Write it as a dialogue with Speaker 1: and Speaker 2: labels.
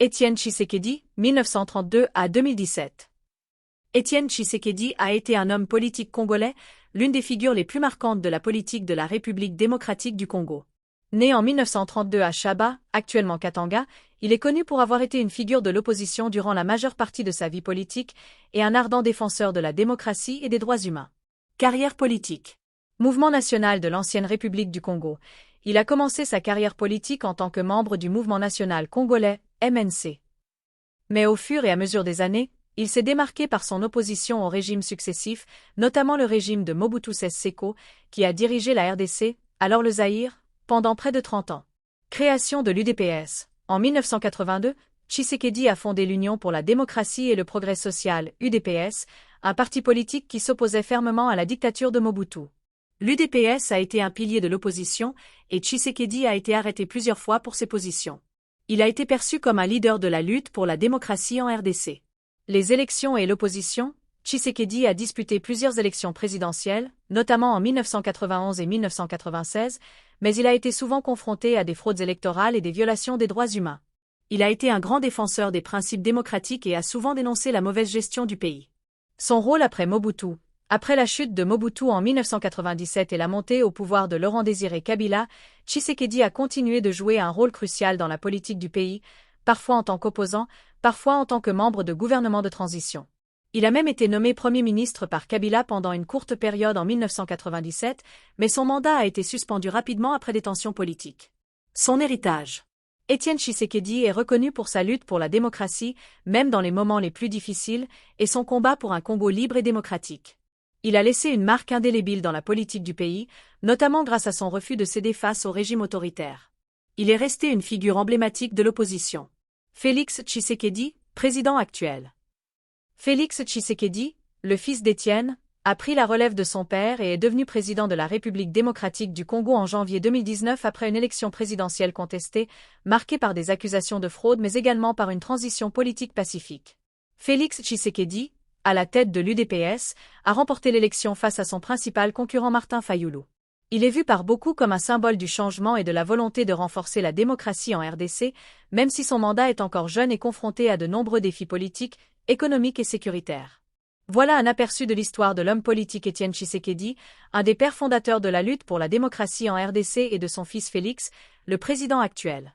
Speaker 1: Étienne Tshisekedi, 1932 à 2017. Étienne Tshisekedi a été un homme politique congolais, l'une des figures les plus marquantes de la politique de la République démocratique du Congo. Né en 1932 à Shaba, actuellement Katanga, il est connu pour avoir été une figure de l'opposition durant la majeure partie de sa vie politique et un ardent défenseur de la démocratie et des droits humains. Carrière politique. Mouvement national de l'ancienne République du Congo. Il a commencé sa carrière politique en tant que membre du Mouvement national congolais, MNC. Mais au fur et à mesure des années, il s'est démarqué par son opposition aux régimes successifs, notamment le régime de Mobutu Sese Seko, qui a dirigé la RDC, alors le Zaïre, pendant près de 30 ans. Création de l'UDPS. En 1982, Tshisekedi a fondé l'Union pour la démocratie et le progrès social, UDPS, un parti politique qui s'opposait fermement à la dictature de Mobutu. L'UDPS a été un pilier de l'opposition et Tshisekedi a été arrêté plusieurs fois pour ses positions. Il a été perçu comme un leader de la lutte pour la démocratie en RDC. Les élections et l'opposition. Tshisekedi a disputé plusieurs élections présidentielles, notamment en 1991 et 1996, mais il a été souvent confronté à des fraudes électorales et des violations des droits humains. Il a été un grand défenseur des principes démocratiques et a souvent dénoncé la mauvaise gestion du pays. Son rôle après Mobutu. Après la chute de Mobutu en 1997 et la montée au pouvoir de Laurent-Désiré Kabila, Tshisekedi a continué de jouer un rôle crucial dans la politique du pays, parfois en tant qu'opposant, parfois en tant que membre de gouvernement de transition. Il a même été nommé Premier ministre par Kabila pendant une courte période en 1997, mais son mandat a été suspendu rapidement après des tensions politiques. Son héritage. Étienne Tshisekedi est reconnu pour sa lutte pour la démocratie, même dans les moments les plus difficiles, et son combat pour un Congo libre et démocratique. Il a laissé une marque indélébile dans la politique du pays, notamment grâce à son refus de céder face au régime autoritaire. Il est resté une figure emblématique de l'opposition. Félix Tshisekedi, président actuel. Félix Tshisekedi, le fils d'Étienne, a pris la relève de son père et est devenu président de la République démocratique du Congo en janvier 2019 après une élection présidentielle contestée, marquée par des accusations de fraude mais également par une transition politique pacifique. Félix Tshisekedi, à la tête de l'UDPS, a remporté l'élection face à son principal concurrent Martin Fayulu. Il est vu par beaucoup comme un symbole du changement et de la volonté de renforcer la démocratie en RDC, même si son mandat est encore jeune et confronté à de nombreux défis politiques, économiques et sécuritaires. Voilà un aperçu de l'histoire de l'homme politique Étienne Tshisekedi, un des pères fondateurs de la lutte pour la démocratie en RDC et de son fils Félix, le président actuel.